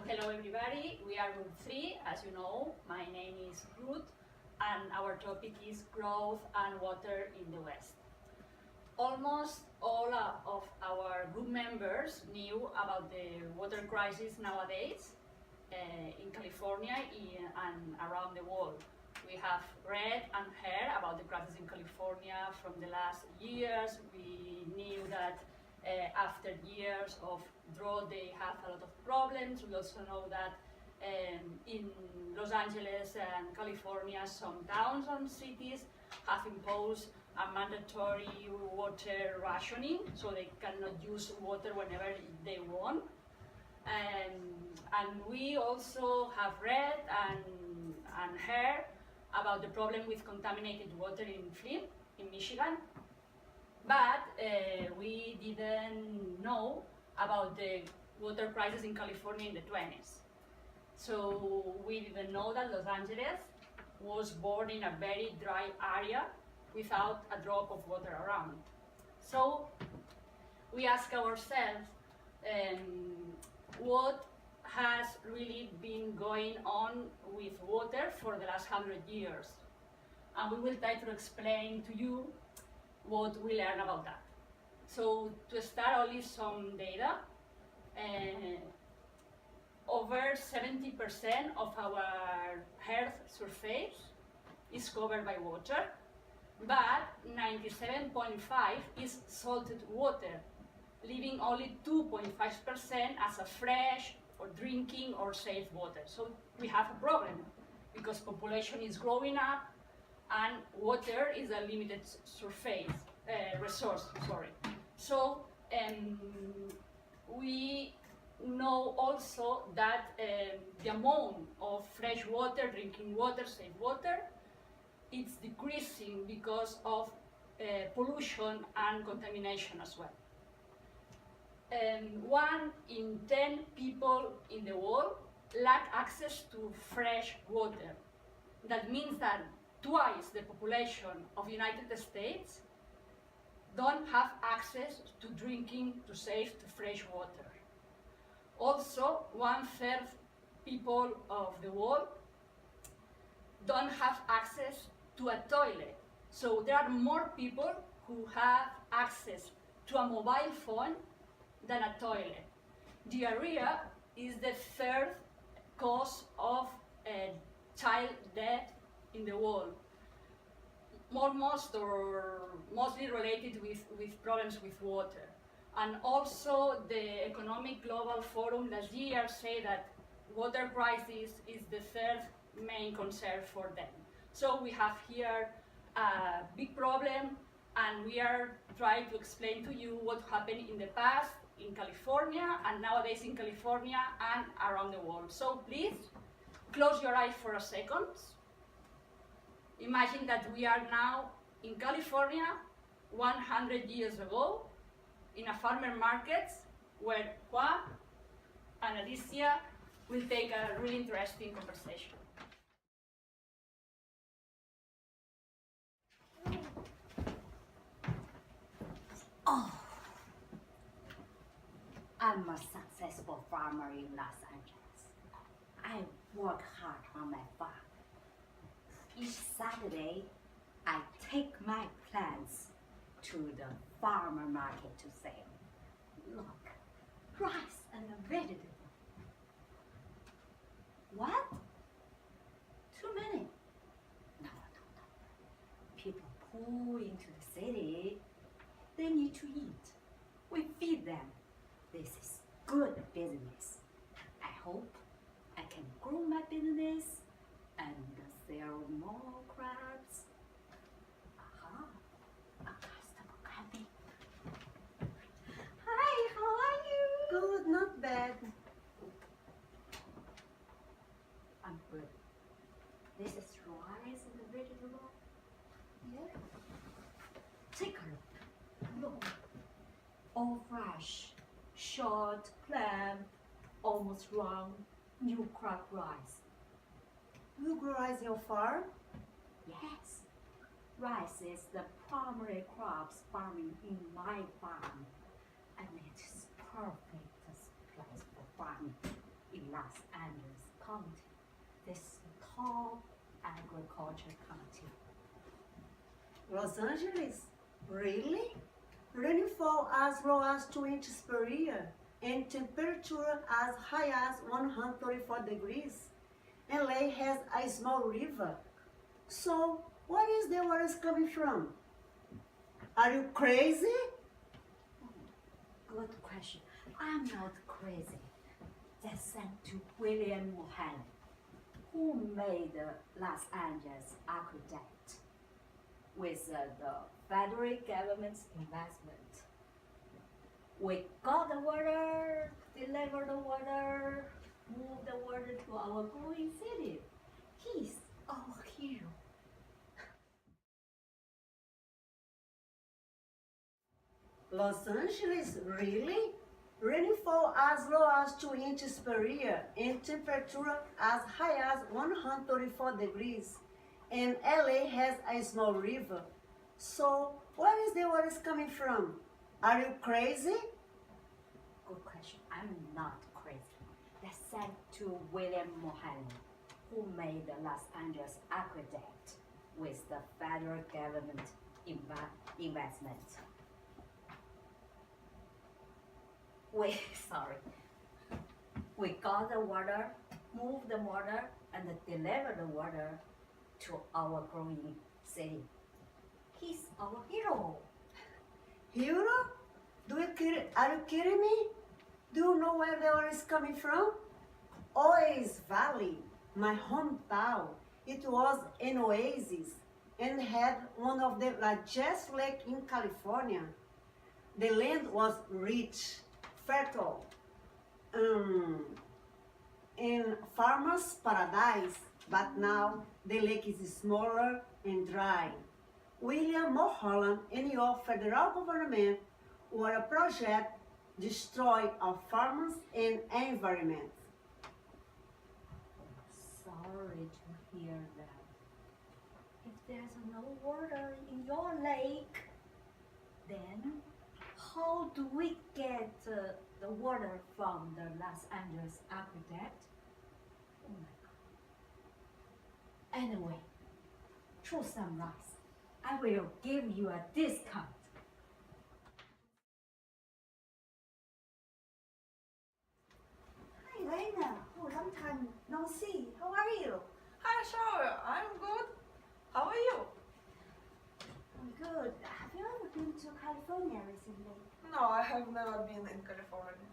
Hello everybody, we are Group 3, as you know. My name is Ruth and our topic is growth and water in the West. Almost all of our group members knew about the water crisis nowadays in California and around the world. We have read and heard about the crisis in California from the last years. We knew that after years of drought they have a lot of problems. We also know that in Los Angeles and California some towns and cities have imposed a mandatory water rationing, so they cannot use water whenever they want. And we also have read and heard about the problem with contaminated water in Flint, in Michigan. But we didn't know about the water crisis in California in the 20s. So we didn't know that Los Angeles was born in a very dry area without a drop of water around. So we ask ourselves what has really been going on with water for the last 100 years. And we will try to explain to you what we learn about that. So to start, only some data. Over 70% of our Earth surface is covered by water, but 97.5% is salted water, leaving only 2.5% as a fresh or drinking or safe water. So we have a problem because population is growing up and water is a limited resource. So we know also that the amount of fresh water, drinking water, safe water, it's decreasing because of pollution and contamination as well. 1 in 10 people in the world lack access to fresh water. That means that twice the population of the United States don't have access to drinking, to safe, to fresh water. Also, 1/3 people of the world don't have access to a toilet. So there are more people who have access to a mobile phone than a toilet. Diarrhea is the 3rd cause of child death in the world, mostly related with problems with water. And also the Economic Global Forum last year said that water crisis is the 3rd main concern for them. So we have here a big problem, and we are trying to explain to you what happened in the past in California and nowadays in California and around the world. So please close your eyes for a second. Imagine that we are now in California 100 years ago in a farmer market where Juan and Alicia will take a really interesting conversation. Oh, I'm a successful farmer in Los Angeles. I work hard on my farm. Each Saturday, I take my plants to the farmer market to sell. Look, rice and vegetable. What? Too many? No. People pour into the city. They need to eat. We feed them. This is good business. I hope I can grow my business and sell more crops. Aha, a customer coming. Hi, how are you? Good, not bad. I'm good. This is rice and vegetable. Yeah. Take a look. Look. All fresh, short, plump, almost round, new crop rice. You grow rice in your farm? Yes. Rice is the primary crops farming in my farm, and it is perfect place for farming. in Los Angeles County. This is the top agriculture county. Los Angeles? Really? Rainfall as low as 2 inches per year and temperature as high as 134 degrees. LA has a small river. So, where is the water coming from? Are you crazy? Good question. I'm not crazy. That's sent to William Mulholland, who made the Los Angeles Aqueduct with the federal government's investment. We got the water, deliver the water, move the water to our growing city. He's our hero. Los Angeles? Really? Rainfall as low as 2 inches per year and temperature as high as 134 degrees. And LA has a small river. So, where is the water coming from? Are you crazy? Good question. I'm not crazy. That's sent to William Mulholland, who made the Los Angeles Aqueduct with the federal government investment. We got the water, move the water, and deliver the water to our growing city. He's our hero. Hero? Are you kidding me? Do you know where the water is coming from? Oasis Valley, my hometown. It was an oasis and had one of the largest lakes in California. The land was rich, fertile, in farmer's paradise, but now the lake is smaller and dry. William Mulholland and your federal government were a project destroy our farmers and environment. Sorry to hear that. If there's no water in your lake, then how do we get the water from the Los Angeles Aqueduct? Oh my God. Anyway, to summarize, I will give you a discount. Hi, Lena. Oh, long time no see. How are you? Hi, Shaura. I'm good. How are you? I'm good. Have you ever been to California recently? No, I have never been in California.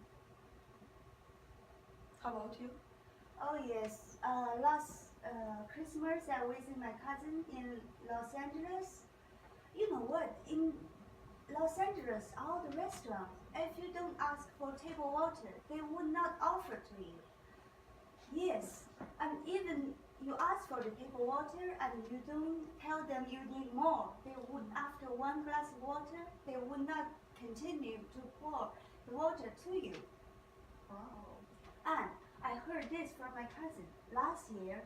How about you? Oh, yes. Last Christmas, I visited my cousin in Los Angeles. You know what? In Los Angeles, all the restaurants, if you don't ask for table water, they would not offer to you. Yes, and even you ask for the table water and you don't tell them you need more, they would, after one glass of water, they would not continue to pour the water to you. Oh. And I heard this from my cousin. Last year,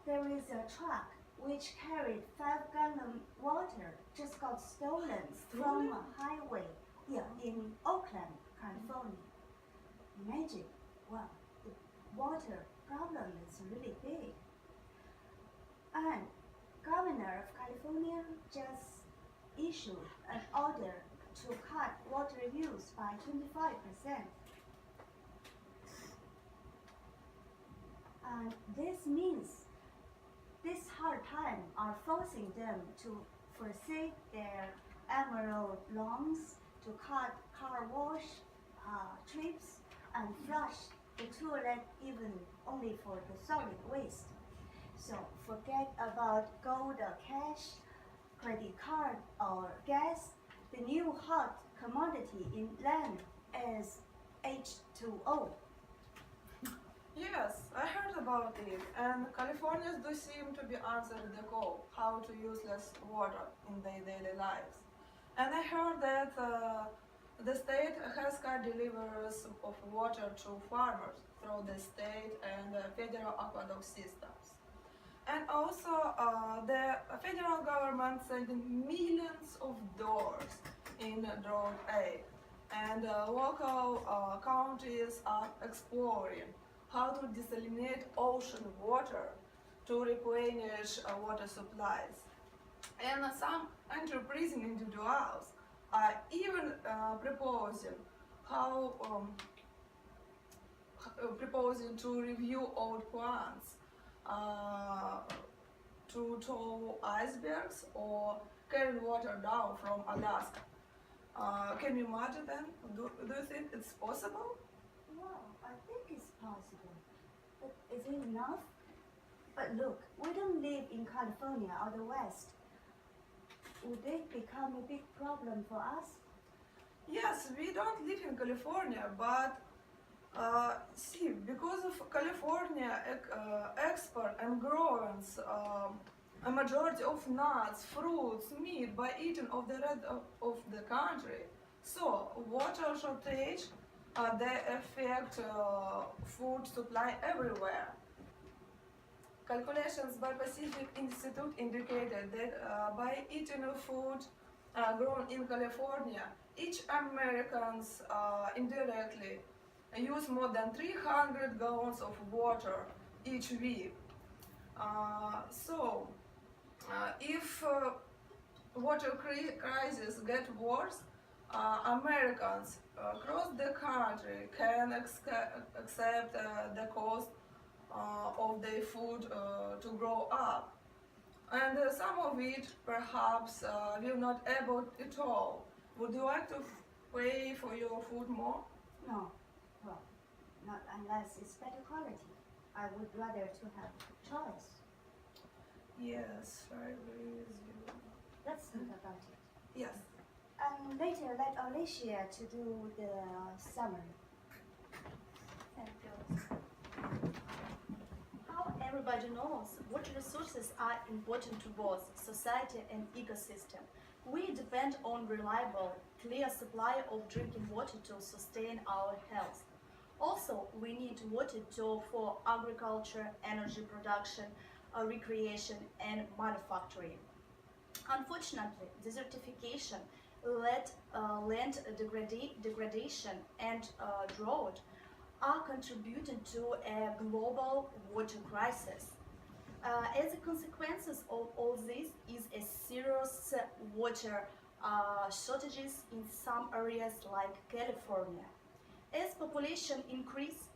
there is a truck which carried 5-gallon water just got stolen from a highway, in Oakland, California. Imagine, wow, the water problem is really big. And Governor of California just issued an order to cut water use by 25%. And this means this hard time are forcing them to forsake their annual loans, to cut car wash trips, and flush the toilet even only for the solid waste. So forget about gold or cash, credit card or gas. The new hot commodity in land is H2O. Yes, I heard about it, and Californians do seem to be answering the call how to use less water in their daily lives. And I heard that the state has cut deliveries of water to farmers through the state and federal aqueduct systems. And also, the federal government sending millions of dollars in drought aid, and local counties are exploring how to desalinate ocean water to replenish water supplies. And some enterprising individuals are even proposing proposing to review old plans to tow icebergs or carry water down from Alaska. Can you imagine then? Do you think it's possible? Wow, I think it's possible. But is it enough? But look, we don't live in California or the West. Would it become a big problem for us? Yes, we don't live in California, but see, because of California export and growers a majority of nuts, fruits, meat by eating of the red of the country. So water shortage they affect food supply everywhere. Calculations by Pacific Institute indicated that by eating food grown in California, each Americans indirectly use more than 300 gallons of water each week. If water crisis get worse, Americans across the country can accept the cost of their food to grow up, and some of it perhaps will not able at all. Would you like to pay for your food more? No, well, not unless it's better quality. I would rather to have choice. Yes, I agree with you. Let's think about it. Yes. And later let Alicia to do the summary. Thank you. How everybody knows, water resources are important to both society and ecosystem. We depend on reliable, clear supply of drinking water to sustain our health. Also, we need water for agriculture, energy production, recreation, and manufacturing. Unfortunately, desertification, land degradation, and drought are contributing to a global water crisis. As a consequence of all this is a serious water shortages in some areas like California. As population increase,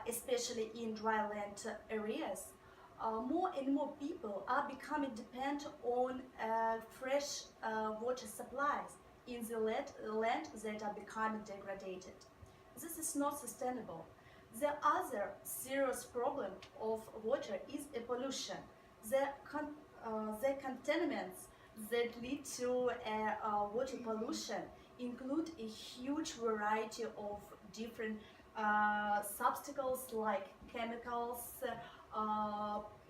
especially in dryland areas, more and more people are becoming dependent on fresh water supplies in the land that are becoming degraded. This is not sustainable. The other serious problem of water is pollution. The contaminants that lead to water pollution include a huge variety of different substances like chemicals,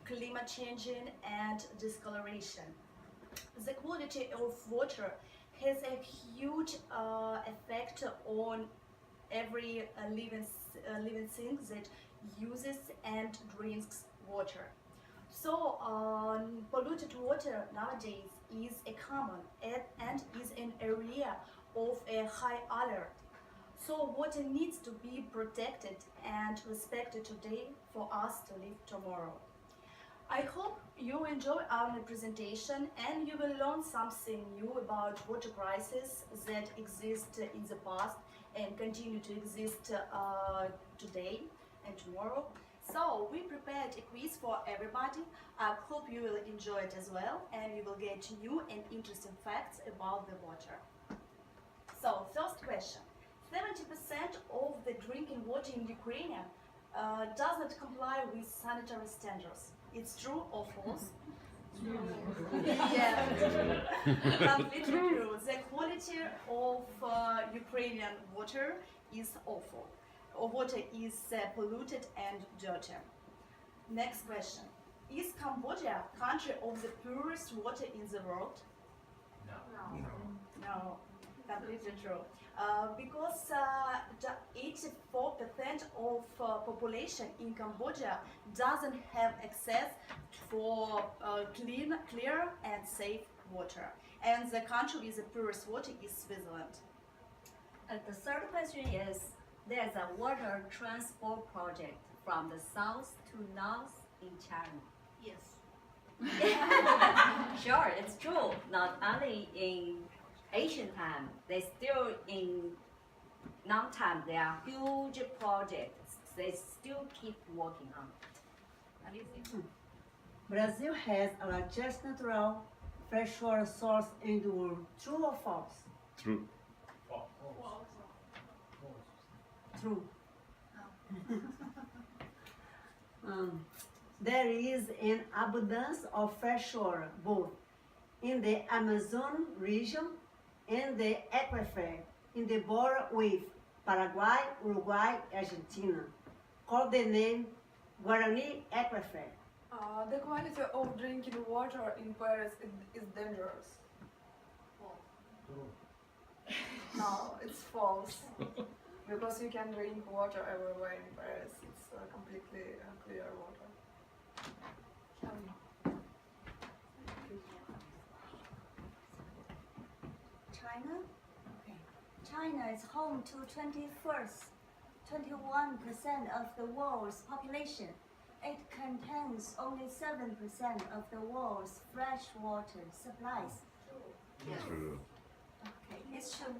climate changing, and discoloration. The quality of water has a huge effect on every living thing that uses and drinks water. So polluted water nowadays is a common and is an area of a high alert. So water needs to be protected and respected today for us to live tomorrow. I hope you enjoy our presentation and you will learn something new about water crisis that exist in the past and continue to exist today and tomorrow. So we prepared a quiz for everybody. I hope you will enjoy it as well and you will get new and interesting facts about the water. So first question. 70% of the drinking water in Ukraine does not comply with sanitary standards. It's true or false? Yeah, completely true. The quality of Ukrainian water is awful. Water is polluted and dirty. Next question. Is Cambodia country of the purest water in the world? No, completely true. Because 84% of population in Cambodia doesn't have access for clear and safe water. And the country with the purest water is Switzerland. And the third question is, there's a water transport project from the south to north in China. Yes. Sure, it's true. Not only in ancient time, they still in now time there are huge projects. They still keep working on it. What do you think? Brazil has a largest natural freshwater source in the world. True or false? True. True. There is an abundance of freshwater both in the Amazon region and the aquifer in the border with Paraguay, Uruguay, Argentina, called the name Guarani Aquifer. The quality of drinking water in Paris is dangerous. No, it's false. Because you can drink water everywhere in Paris. It's completely clear water. China? China is home to 21% of the world's population. It contains only 7% of the world's freshwater supplies. True. Okay, it's true.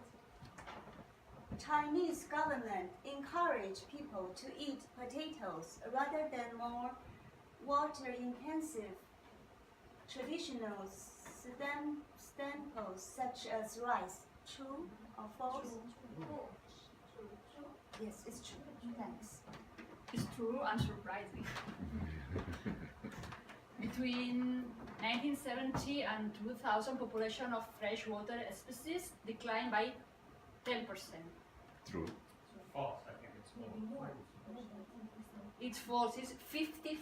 Chinese government encourage people to eat potatoes rather than more water-intensive traditional staples such as rice. True or false? Yes, it's true. Thanks. It's true and surprising. Between 1970 and 2000, population of freshwater species declined by 10%. True. False, I think it's more. It's false, it's 55%,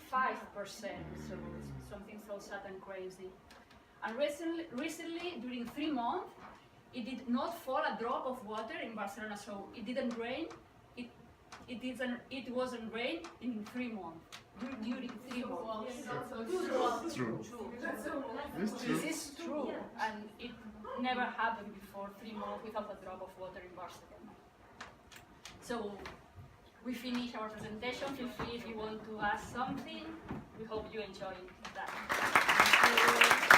so it's something so sad and crazy. And recently, during 3 months, it did not fall a drop of water in Barcelona, so it didn't rain. It wasn't rain in 3 months. During 3 months. True. It's true. This is true, and it never happened before 3 months without a drop of water in Barcelona. So we finish our presentation. Feel free if you want to ask something. We hope you enjoy that. Thank you.